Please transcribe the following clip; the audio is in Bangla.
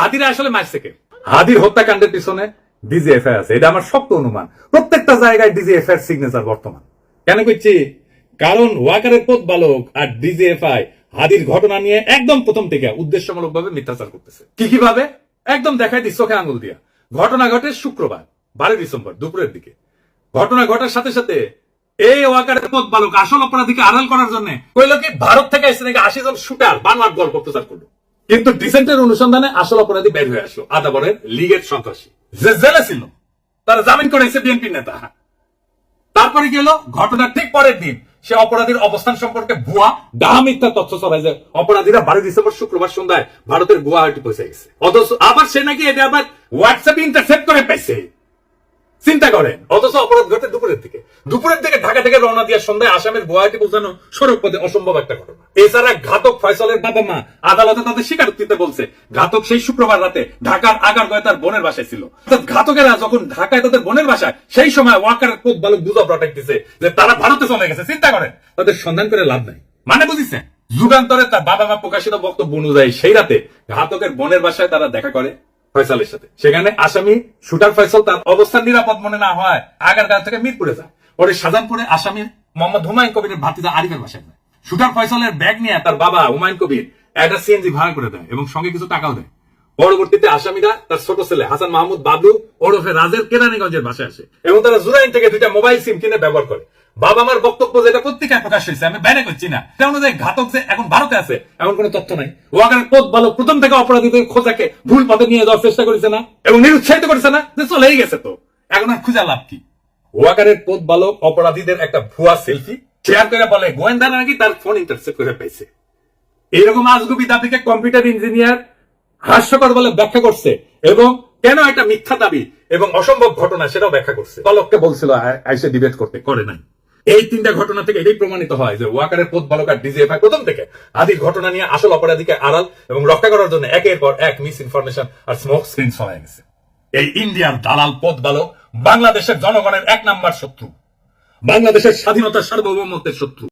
হাদিরা আসলে মারছে কে? হাদির হত্যাকাণ্ডের পিছনে ডিজিএফআই আছে, এটা আমার শক্ত অনুমান। প্রত্যেকটা জায়গায় ডিজিএফআই এর সিগনেচার বর্তমান। কেন করছি? কারণ ওয়াকারের প্রতিপালক আর ডিজিএফআই হাদির ঘটনা নিয়ে একদম প্রথম থেকে উদ্দেশ্যমূলকভাবে মিথ্যাচার করতেছে। কিভাবে? একদম দেখাই দিই চোখে আঙুল দিয়া। ঘটনা ঘটে শুক্রবার 12 ডিসেম্বর দুপুরের দিকে। ঘটনা ঘটার সাথে সাথে এই ওয়াকারের প্রতিপালক আসল অপরাধীকে আড়াল করার জন্য কইল কি ভারত থেকে এসে নাকি 80 জন শুটার বানোয়াট গল্প প্রচার করলো। কিন্তু ডিসেন্টের অনুসন্ধানে আসল অপরাধী বের হয়ে আসলো আদাবরের লীগের সন্ত্রাসী যে জেলে ছিল, তারা জামিন করেছে বিএনপি নেতা। তারপরে কি হলো? ঘটনার ঠিক পরের দিন সে অপরাধীর অবস্থান সম্পর্কে ভুয়া ডাহা মিথ্যা তথ্য ছড়ায় যে অপরাধীরা 12 ডিসেম্বর শুক্রবার সন্ধ্যায় ভারতের গুয়াহাটি পৌঁছে গেছে। অথচ আবার সে নাকি এটা আবার হোয়াটসঅ্যাপে ইন্টারসেপ্ট করে পাইছে। চিন্তা করেন, অথচ অপরাধ ঘটে দুপুরের দিকে ঢাকা থেকে রওনা দিয়ে সন্ধ্যায় আসামের গুয়াহাটি পৌঁছানো সড়ক পথে অসম্ভব একটা ঘটনা। এছাড়া ঘাতক ফয়সালের বাবা মা আদালতে তাদের স্বীকারোক্তিতে বলছে ঘাতক সেই শুক্রবার রাতে ঢাকার আগারগাঁওয়ে তার বোনের বাসায় ছিল। ঘাতকেরা যখন ঢাকায় তাদের বোনের বাসায়, সেই সময় ওয়াকারের প্রতিপালক গুজব রটাই দিছে যে তারা ভারতে চলে গেছে। চিন্তা করেন, তাদের সন্ধান করে লাভ নাই। মানে বুঝিছেন? যুগান্তরে তার বাবা মা প্রকাশিত বক্তব্য অনুযায়ী সেই রাতে ঘাতকের বোনের বাসায় তারা দেখা করে ফয়সালের সাথে। সেখানে আসামি শুটার ফয়সাল তার অবস্থান নিরাপদ মনে না হয় আগারগাঁও থেকে মিরপুরে যায়। পরে শাহজাহানপুরে আসামির মোহাম্মদ হুমায়ুন কবিরের ভাতিজা আরিফের বাসায় যায়। শুটার ফয়সালের ব্যাগ নিয়ে তার বাবা হুমায়ুন কবির একটা সিএনজি ভাড়া করে দেয় এবং সঙ্গে কিছু টাকাও দেয়। পরবর্তীতে আসামিরা তার ছোট ছেলে হাসান মাহমুদ বাবলু ওরফে রাজের কেরানীগঞ্জের বাসায় আসে এবং তারা জুরাইন থেকে 2টা মোবাইল সিম কিনে ব্যবহার করে। বাবা মার বক্তব্য যেটা পত্রিকায় প্রকাশ হয়েছে, আমি বাইরে করছি না, সে অনুযায়ী ঘাতক যে এখন ভারতে আছে এমন কোন তথ্য নাই। ওয়াকারের প্রতিপালক প্রথম থেকে অপরাধীদের খোঁজাকে ভুল পথে নিয়ে যাওয়ার চেষ্টা করেছে না এবং নিরুৎসাহিত করেছে না যে চলেই গেছে, তো এখন আর খুঁজা লাভ কি? ওয়াকারের প্রতিপালক অপরাধীদের একটা ভুয়া সেলফি শেয়ার করে বলে গোয়েন্দারা নাকি তার ফোন ইন্টারসেপ্ট করে পাইছে। এইরকম আজগুবি দাবিকে কম্পিউটার ইঞ্জিনিয়ার হাস্যকর বলে ব্যাখ্যা করছে এবং কেন একটা মিথ্যা দাবি এবং অসম্ভব ঘটনা সেটাও ব্যাখ্যা করছে। পালককে বলছিল আইসে ডিবেট করতে, করে নাই। এই 3টা ঘটনা থেকে এটাই প্রমাণিত হয় যে ওয়াকারের প্রতিপালক আর ডিজিএফআই প্রথম থেকে আদির ঘটনা নিয়ে আসল অপরাধীকে আড়াল এবং রক্ষা করার জন্য একের পর এক মিস ইনফরমেশন আর স্মোক স্ক্রিন ছড়ায় গেছে। এই ইন্ডিয়ার দালাল প্রতিপালক বাংলাদেশের জনগণের 1 নাম্বার শত্রু, বাংলাদেশের স্বাধীনতা সার্বভৌমত্বের শত্রু।